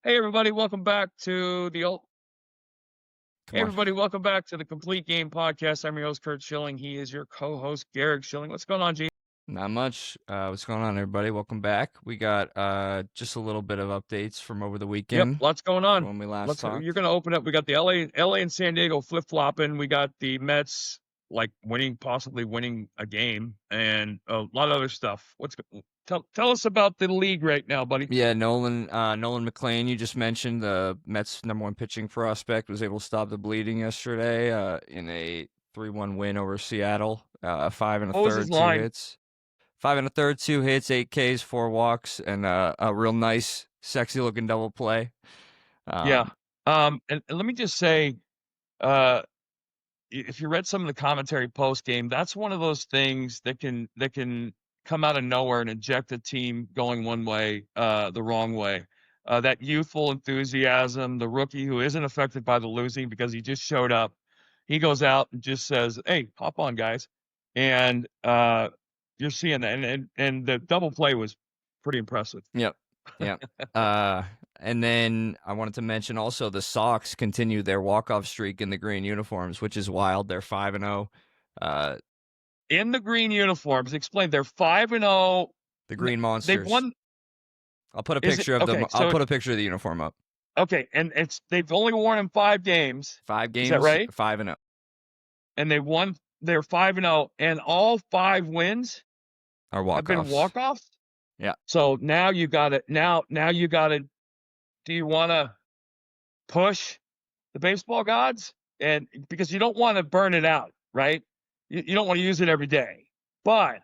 Hey everybody, welcome back to the old. Hey Come on. everybody, welcome back to the Complete Game Podcast. I'm your host Curt Schilling. He is your co-host Garrick Schilling. What's going on, G? Not much. What's going on, everybody? Welcome back. We got just a little bit of updates from over the Yep, weekend lots going from on. when we last Let's. You're talked. gonna open up. We got the LA and San Diego flip flopping. We got the Mets like possibly winning a game, and a lot of other stuff. Tell us about the league right now, buddy? Yeah, Nolan McLean, you just mentioned, the Mets' #1 pitching prospect, was able to stop the bleeding yesterday in a 3-1 win over Seattle. Five and a What was his third, two line? hits. Five and a third, 2 hits, 8 Ks, 4 walks, and a real nice, sexy looking double play. Yeah. Um, And let me just say, uh, if you read some of the commentary post game, that's one of those things that can come out of nowhere and inject a team going one way, the wrong way. That youthful enthusiasm, the rookie who isn't affected by the losing because he just showed up, he goes out and just says, "Hey, hop on, guys," and you're seeing that, and the double play was pretty impressive. Yep. Yep. Uh, and then I wanted to mention also the Sox continue their walk-off streak in the green uniforms, which is wild. They're 5-0. Uh, In the green uniforms, explain they're 5-0. the Green They've Monsters. won. I'll put a Is it picture of them. okay? I'll So put a picture of the uniform up. okay, and they've only won in 5 games. Five Is that games, right? 5-0. And they're 5-0, and all 5 wins Are have been walk-offs. walk-offs? Yeah. So now you gotta now you gotta do you wanna push the baseball gods? And because you don't wanna burn it out, right? You don't wanna use it every day. But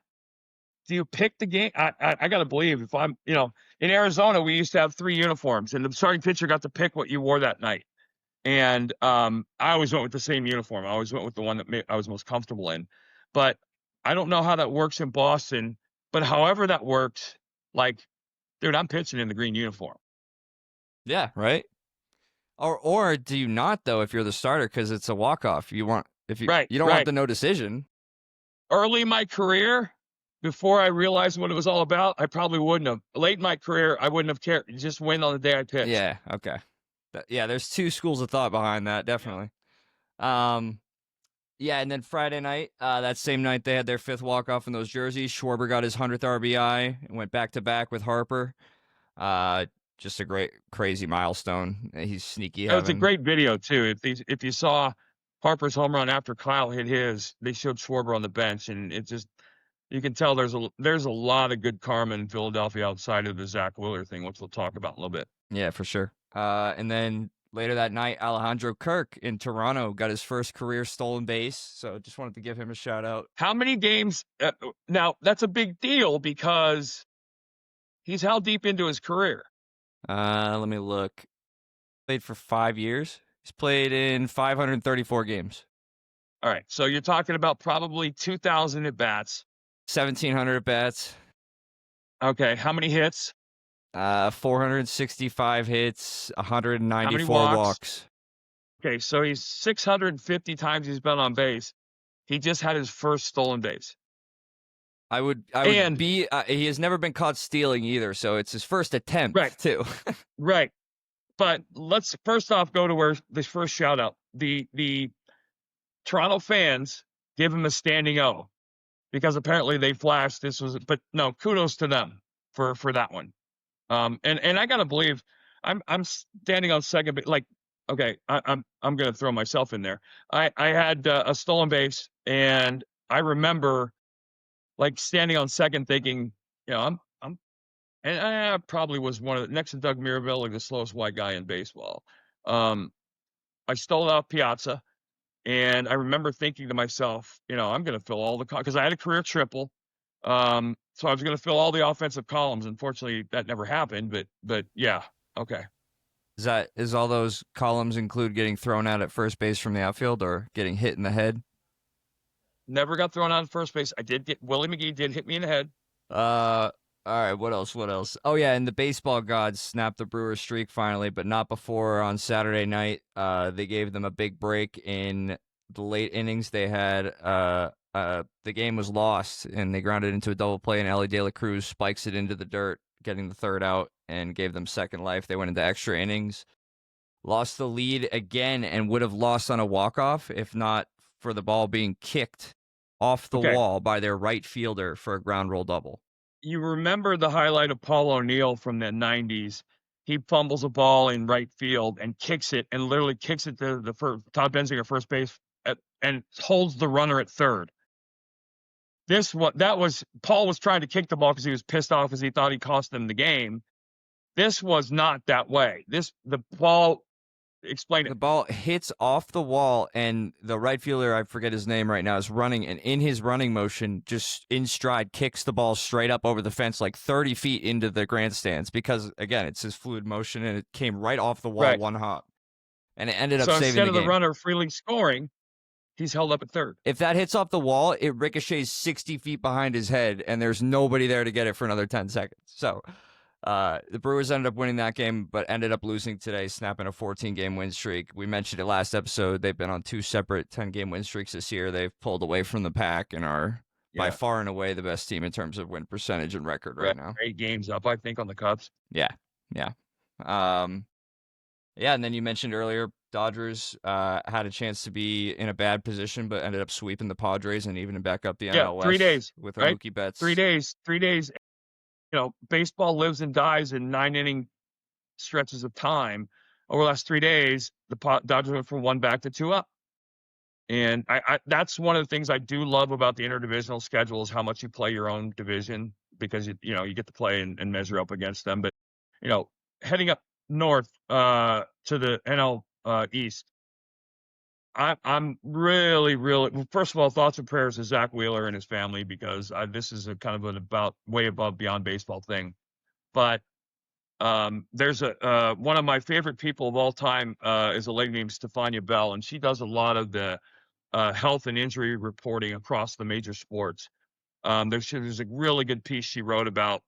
do you pick the game? I gotta believe if I'm in Arizona, we used to have 3 uniforms, and the starting pitcher got to pick what you wore that night. And I always went with the same uniform. I always went with the one that I was most comfortable in. But I don't know how that works in Boston. But however that works, like, dude, I'm pitching in the green uniform. Yeah. Right. Or do you not though if you're the starter because it's a walk-off? You want if you Right, you don't want right. the no decision. Early in my career, before I realized what it was all about, I probably wouldn't have. Late in my career, I wouldn't have cared. Just win on the day I pitched. Yeah. Okay. Yeah. There's two schools of thought behind that. Yeah. Definitely. Um. Yeah, and then Friday night, that same night, they had their 5th walk-off in those jerseys. Schwarber got his 100th RBI and went back-to-back with Harper. Uh, just a great, crazy milestone. He's sneaky It was a heaven. great video too. If you saw Harper's home run after Kyle hit his, they showed Schwarber on the bench, and it just you can tell there's a lot of good karma in Philadelphia outside of the Zack Wheeler thing, which we'll talk about in a little bit. Yeah, for sure. And then later that night, Alejandro Kirk in Toronto got his first career stolen base. So just wanted to give him a shout out. How many games? Now that's a big deal because he's how deep into his career? Let me look. Played for 5 years. He's played in 534 games. All right, so you're talking about probably 2,000 at bats. 1,700 at bats. Okay, how many hits? 465 hits, How many 194 walks? walks. Okay, so he's 650 times he's been on base. He just had his first stolen base. I would And be. He has never been caught stealing either, so it's his first right, attempt too. right. But let's first off go to where this first shout out. The Toronto fans give him a standing O because apparently they flashed this was, but no, kudos to them for that one. And I gotta believe I'm standing on second, but like, okay, I'm gonna throw myself in there. I had a stolen base, and I remember like standing on second, thinking, I'm, and I probably was one of the next to Doug Mirabelle, like the slowest white guy in baseball. Um, I stole it off Piazza, and I remember thinking to myself, I'm gonna fill all the because I had a career triple. So I was gonna fill all the offensive columns. Unfortunately, that never happened, but yeah, okay. Is all those columns include getting thrown out at first base from the outfield or getting hit in the head? Never got thrown out at first base. I did get Willie McGee did hit me in the head. All right. What else? What else? Oh yeah, and the baseball gods snapped the Brewers streak finally, but not before on Saturday night. They gave them a big break in the late innings. They had the game was lost, and they grounded into a double play, and Ellie De La Cruz spikes it into the dirt, getting the third out and gave them second life. They went into extra innings, lost the lead again, and would have lost on a walk-off if not for the ball being kicked off the Okay. wall by their right fielder for a ground rule double. You remember the highlight of Paul O'Neill from the 90s. He fumbles a ball in right field and kicks it, and literally kicks it to the Todd Benzinger first base and holds the runner at third. Paul was trying to kick the ball because he was pissed off because he thought he cost them the game. This was not that way. Explain The it. ball hits off the wall, and the right fielder, I forget his name right now, is running, and in his running motion, just in stride, kicks the ball straight up over the fence, like 30 feet into the grandstands, because, again, it's his fluid motion, and it came right off the wall Right. one hop. And it ended up So saving instead the of the game. runner freely scoring, he's held up at third. If that hits off the wall, it ricochets 60 feet behind his head, and there's nobody there to get it for another 10 seconds. So the Brewers ended up winning that game, but ended up losing today, snapping a 14-game win streak. We mentioned it last episode. They've been on 2 separate 10-game win streaks this year. They've pulled away from the pack and are by far and away the best team in terms of win percentage and record right now. 8 games up, I think, on the Cubs. Yeah. And then you mentioned earlier, Dodgers had a chance to be in a bad position, but ended up sweeping the Padres and even back up the NL West 3 days with right? Mookie Betts. 3 days. Baseball lives and dies in 9-inning stretches of time. Over the last 3 days, the Dodgers went from 1 back to 2 up. And that's one of the things I do love about the interdivisional schedule is how much you play your own division, because you get to play and measure up against them. But heading up north to the NL East, I'm really, really, first of all, thoughts and prayers to Zack Wheeler and his family, because this is a kind of an way above beyond baseball thing. But there's one of my favorite people of all time is a lady named Stefania Bell, and she does a lot of the health and injury reporting across the major sports. There's a really good piece she wrote about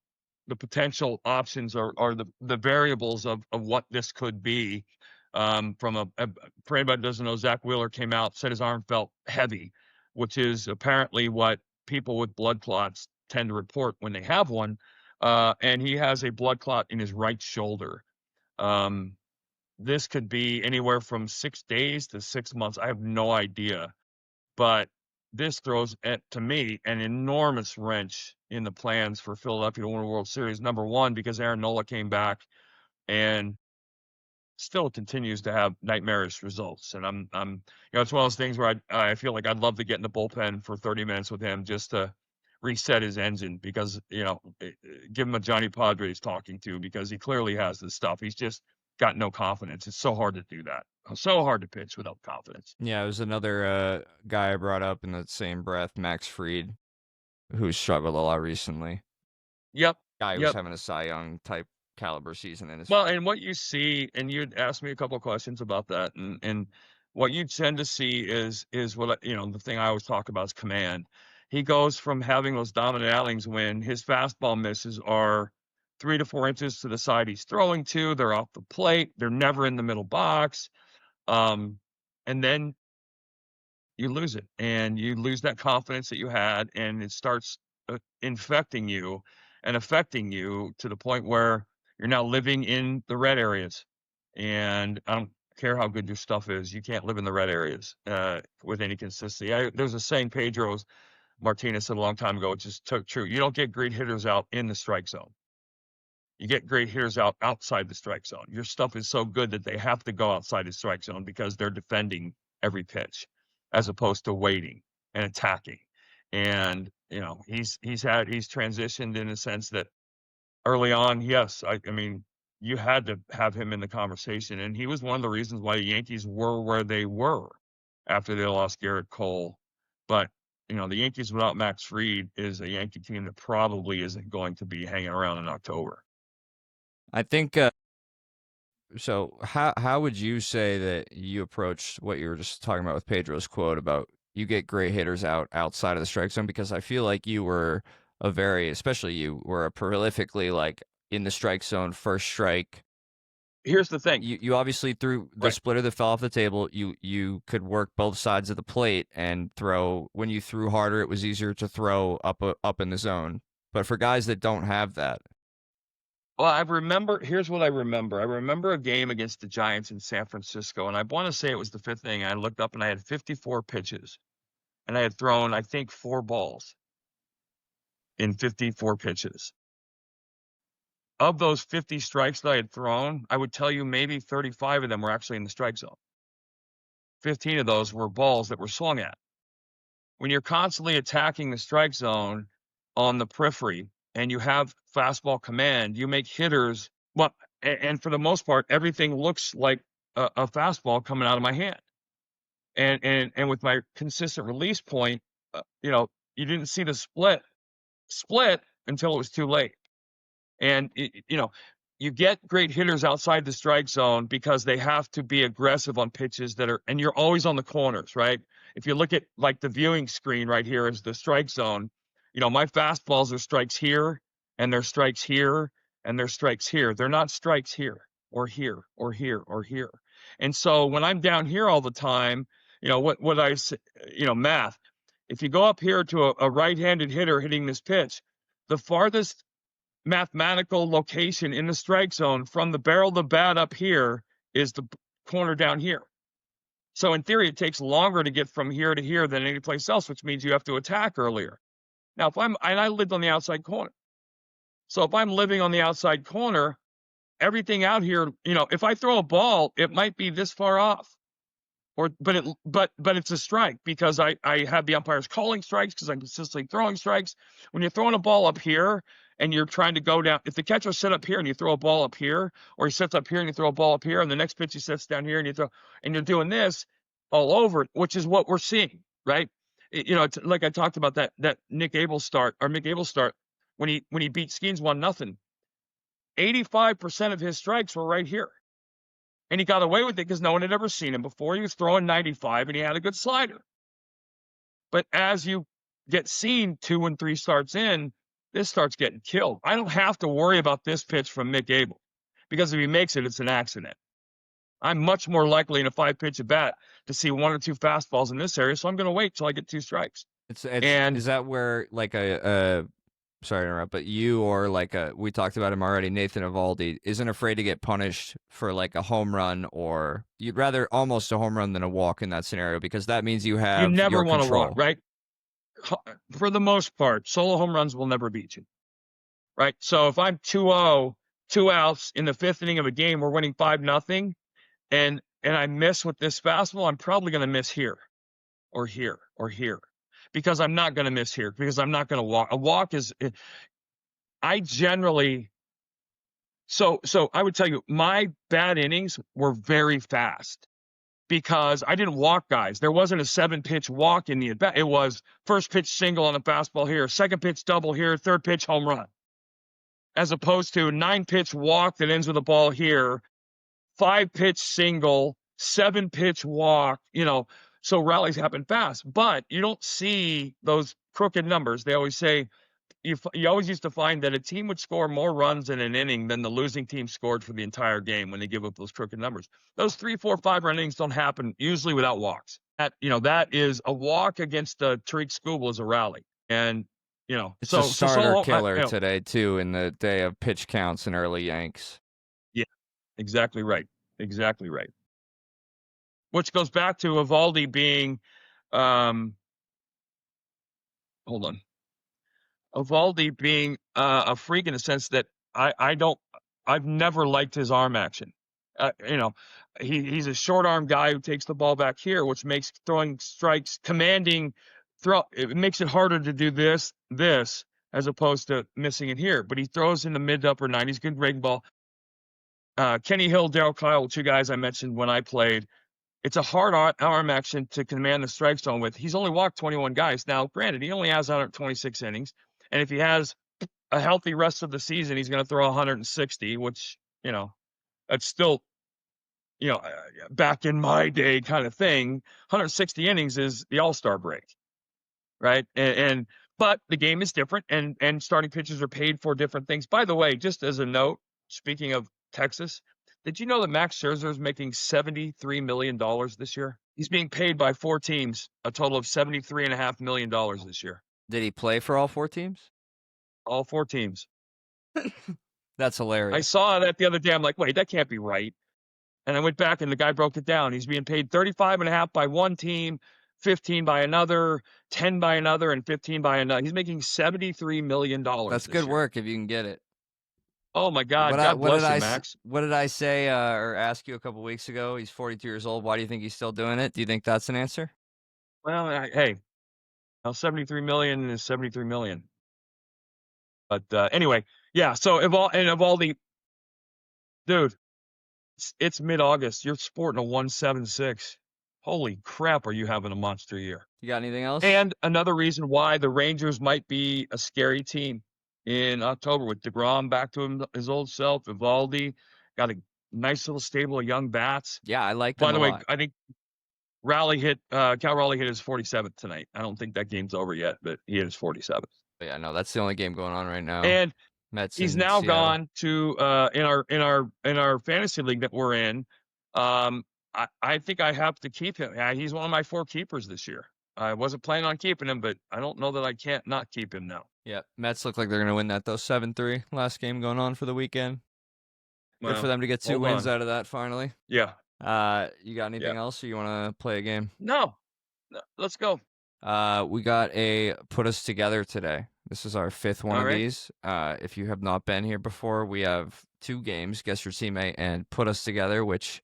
the potential options or the variables of what this could be. For anybody that doesn't know, Zack Wheeler came out, said his arm felt heavy, which is apparently what people with blood clots tend to report when they have one. And he has a blood clot in his right shoulder. This could be anywhere from 6 days to 6 months. I have no idea, but this throws, to me, an enormous wrench in the plans for Philadelphia to win a World Series. Number one, because Aaron Nola came back and still continues to have nightmarish results. And it's one of those things where I feel like I'd love to get in the bullpen for 30 minutes with him just to reset his engine, because, give him a Johnny Padres talking to, because he clearly has this stuff. He's just got no confidence. It's so hard to do that. So hard to pitch without confidence. Yeah, it was another guy I brought up in the same breath, Max Fried, who's struggled a lot recently. Yep. Guy who's having a Cy Young type caliber season in his. Well, and what you see, and you'd asked me a couple of questions about that, and what you tend to see is what the thing I always talk about is command. He goes from having those dominant outings when his fastball misses are 3 to 4 inches to the side he's throwing to. They're off the plate. They're never in the middle box. And then you lose it, and you lose that confidence that you had, and it starts infecting you and affecting you to the point where you're now living in the red areas. And I don't care how good your stuff is, you can't live in the red areas with any consistency. There's a saying Pedro Martinez said a long time ago, which is true. You don't get great hitters out in the strike zone. You get great hitters out outside the strike zone. Your stuff is so good that they have to go outside the strike zone because they're defending every pitch, as opposed to waiting and attacking. And he's transitioned in a sense that early on, yes, I mean, you had to have him in the conversation, and he was one of the reasons why the Yankees were where they were after they lost Garrett Cole. But the Yankees without Max Fried is a Yankee team that probably isn't going to be hanging around in October. I think so. How would you say that you approached what you were just talking about with Pedro's quote about you get great hitters outside of the strike zone? Because I feel like you were especially you were a prolifically like in the strike zone, first strike. Here's the thing. You obviously threw the splitter that fell off the table. You could work both sides of the plate and throw. When you threw harder, it was easier to throw up in the zone. But for guys that don't have that, Well, here's what I remember. I remember a game against the Giants in San Francisco, and I want to say it was the fifth inning. I looked up and I had 54 pitches, and I had thrown, I think, 4 balls in 54 pitches. Of those 50 strikes that I had thrown, I would tell you maybe 35 of them were actually in the strike zone. 15 of those were balls that were swung at. When you're constantly attacking the strike zone on the periphery and you have fastball command, you make hitters, well, and for the most part, everything looks like a fastball coming out of my hand. And with my consistent release point, you didn't see the split until it was too late. And you get great hitters outside the strike zone because they have to be aggressive on pitches and you're always on the corners, right? If you look at like the viewing screen right here is the strike zone, my fastballs are strikes here and they're strikes here and they're strikes here. They're not strikes here or here or here or here. And so when I'm down here all the time, what I say, math, if you go up here to a right-handed hitter hitting this pitch, the farthest mathematical location in the strike zone from the barrel of the bat up here is the corner down here. So in theory, it takes longer to get from here to here than any place else, which means you have to attack earlier. Now, and I lived on the outside corner. So if I'm living on the outside corner, everything out here, if I throw a ball, it might be this far off. But it's a strike because I have the umpires calling strikes because I'm consistently throwing strikes. When you're throwing a ball up here and you're trying to go down, if the catcher sits up here and you throw a ball up here, or he sits up here and you throw a ball up here, and the next pitch he sits down here and you're doing this all over, which is what we're seeing, right? It's like I talked about that Mick Abel start when he beat Skeens 1-0. 85% of his strikes were right here. And he got away with it because no one had ever seen him before. He was throwing 95 and he had a good slider. But as you get seen 2 and 3 starts in, this starts getting killed. I don't have to worry about this pitch from Mick Abel because if he makes it, it's an accident. I'm much more likely in a 5-pitch at bat to see 1 or 2 fastballs in this area, so I'm going to wait till I get 2 strikes. Is that where like sorry to interrupt, but you or we talked about him already, Nathan Eovaldi, isn't afraid to get punished for like a home run, or you'd rather almost a home run than a walk in that scenario because that means you have never want to control. walk, right? For the most part, solo home runs will never beat you, right? So if I'm 2-0, 2 outs in the 5th inning of a game, we're winning 5-0, and I miss with this fastball, I'm probably going to miss here or here or here. Because I'm not going to miss here, because I'm not going to walk. A walk is, I generally, so I would tell you, my bad innings were very fast because I didn't walk guys. There wasn't a 7-pitch walk in the at bat. It was first pitch single on a fastball here, second pitch double here, third pitch home run. As opposed to 9-pitch walk that ends with a ball here, 5-pitch single, 7-pitch walk, so rallies happen fast, but you don't see those crooked numbers. They always say you always used to find that a team would score more runs in an inning than the losing team scored for the entire game when they give up those crooked numbers. Those 3, 4, 5-run innings don't happen usually without walks. That is a walk against Tariq Skubal is a rally, and it's a starter killer today too in the day of pitch counts and early yanks. Yeah, exactly right. Exactly right. Which goes back to Eovaldi being, hold on, Eovaldi being a freak in the sense that I've never liked his arm action. He's a short arm guy who takes the ball back here, which makes throwing strikes, it makes it harder to do this as opposed to missing it here. But he throws in the mid to upper 90s, good breaking ball. Kenny Hill, Darryl Kyle, 2 guys I mentioned when I played. It's a hard arm action to command the strike zone with. He's only walked 21 guys. Now, granted, he only has 126 innings. And if he has a healthy rest of the season, he's going to throw 160, which, that's still, back in my day kind of thing. 160 innings is the all-star break, right? But the game is different, and starting pitchers are paid for different things. By the way, just as a note, speaking of Texas, did you know that Max Scherzer is making $73 million this year? He's being paid by 4 teams, a total of $73.5 million this year. Did he play for all 4 teams? All 4 teams. That's I hilarious. saw that the other day. I'm like, wait, that can't be right. And I went back and the guy broke it down. He's being paid 35.5 by one team, 15 by another, 10 by another, and 15 by another. He's making $73 million That's this good year. work if you can get it. Oh my God. God bless you, Max. What did I say or ask you a couple weeks ago? He's 42 years old. Why do you think he's still doing it? Do you think that's an answer? Well, hey, now 73 million is 73 million. But anyway, yeah. So Eovaldi, dude, it's mid-August. You're sporting a 176. Holy crap, are you having a monster year? You got anything else? And another reason why the Rangers might be a scary team in October with DeGrom back to his old self, Eovaldi got a nice little stable of young bats. Yeah, I like By them a the way, lot. I think Cal Raleigh hit his 47th tonight. I don't think that game's over yet, but he hit his 47th. But yeah, no, that's the only game going on right now. And Mets he's in now Seattle. gone to in our fantasy league that we're in. I think I have to keep him. He's one of my 4 keepers this year. I wasn't planning on keeping him, but I don't know that I can't not keep him now. Yeah, Mets look like they're going to win that, though. 7-3, last game going on for the weekend. Good for them to get 2 wins out of that, finally. Yeah. You got anything else, or you want to play a game? No. Let's go. We got a Put Us Together today. This is our 5th one of these. If you have not been here before, we have 2 games, Guess Your Teammate and Put Us Together, which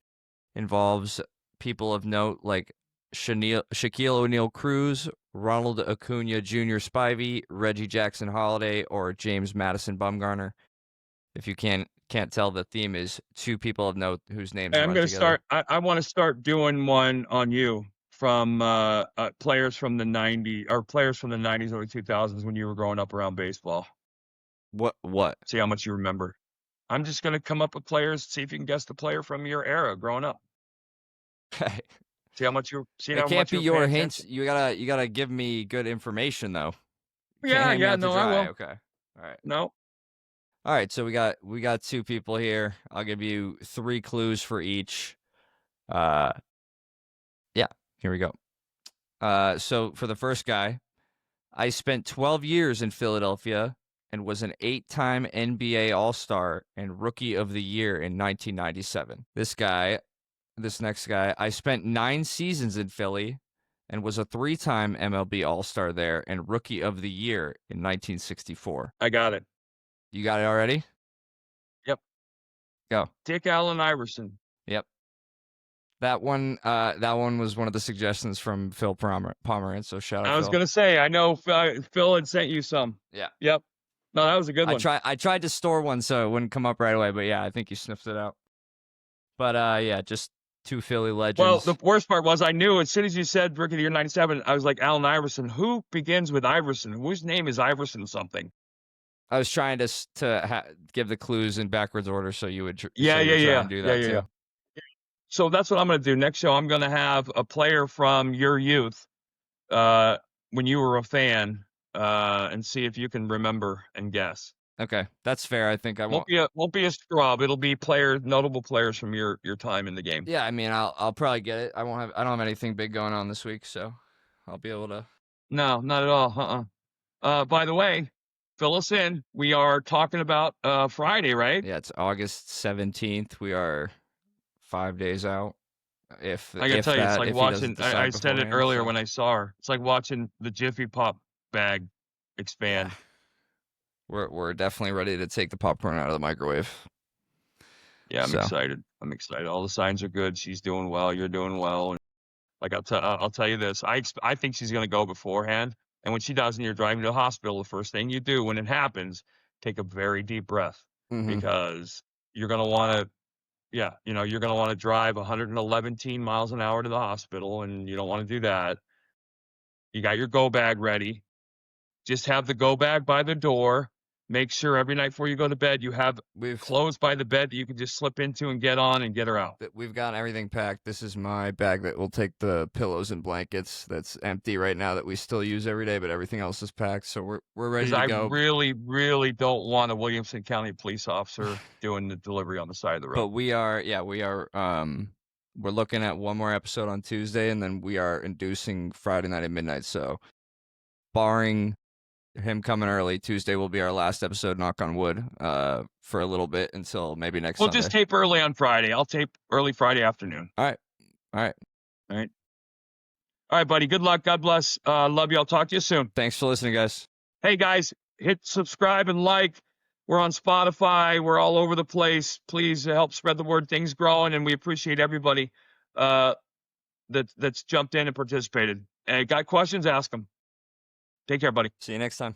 involves people of note like Shaquille O'Neal Cruz, Ronald Acuna Jr. Spivey, Reggie Jackson Holiday, or James Madison Bumgarner. If you can't tell, the theme is 2 people of note whose names I'm going to start. I want to start doing one on you from players from the 90s or players from the 90s, early 2000s when you were growing up around baseball. What? See how much you remember. I'm just going to come up with players, see if you can guess the player from your era growing up. Okay. See how much you're. See it how can't much be you're your paying hints. attention. You gotta give me good information though. Yeah, no, I will. Okay. All right. No. All right. So we got 2 people here. I'll give you 3 clues for each. Yeah. Here we go. So for the first guy, I spent 12 years in Philadelphia and was an 8-time NBA All-Star and Rookie of the Year in 1997. This next guy, I spent 9 seasons in Philly and was a 3-time MLB All-Star there and Rookie of the Year in 1964. I got it. You got it already? Yep. Go. Dick Allen Iverson. Yep. That one was one of the suggestions from Phil Pomerantz, so shout out I was Phil. going to say, I know Phil had sent you some. Yeah. Yep. No, that was a good one. I tried to store one so it wouldn't come up right away, but yeah, I think you sniffed it out. But yeah, just 2 Philly legends. Well, the worst part was I knew as soon as you said Rookie of the Year 97, I was like, Allen Iverson. Who begins with Iverson? Whose name is Iverson something? I was trying to give the clues in backwards order so you would try and do that too. Yeah. So that's what I'm going to do. Next show, I'm going to have a player from your youth when you were a fan and see if you can remember and guess. Okay, that's fair. I think I won't be a scrub. It'll be notable players from your time in the game. Yeah, I mean, I'll probably get it. I don't have anything big going on this week, so I'll be able to. No, not at all. By the way, fill us in. We are talking about Friday, right? Yeah, it's August 17th. We are 5 days out. I gotta tell you, it's like watching. I said it earlier when I saw her. It's like watching the Jiffy Pop bag expand. Yeah. We're definitely ready to take the popcorn out of the microwave. Yeah, I'm excited. All the signs are good. She's doing well. You're doing well. And like I'll tell you this. I think she's gonna go beforehand. And when she does, and you're driving to the hospital, the first thing you do when it happens, take a very deep breath because you're gonna want to. Yeah, you're gonna want to drive 111 miles an hour to the hospital, and you don't want to do that. You got your go bag ready. Just have the go bag by the door. Make sure every night before you go to bed, you have clothes by the bed that you can just slip into and get on and get her out. We've got everything packed. This is my bag that will take the pillows and blankets. That's empty right now that we still use every day, but everything else is packed. So we're ready to go. I really, really don't want a Williamson County police officer doing the delivery on the side of the road. But we are. We're looking at one more episode on Tuesday, and then we are inducing Friday night at midnight. So barring him coming early. Tuesday will be our last episode, knock on wood, for a little bit until maybe next We'll Sunday. just tape early on Friday. I'll tape early Friday afternoon. All right. All right, buddy. Good luck. God bless. Love you. I'll talk to you soon. Thanks for listening, guys. Hey, guys, hit subscribe and like. We're on Spotify. We're all over the place. Please help spread the word. Things growing, and we appreciate everybody that's jumped in and participated. Got questions? Ask them. Take care, buddy. See you next time.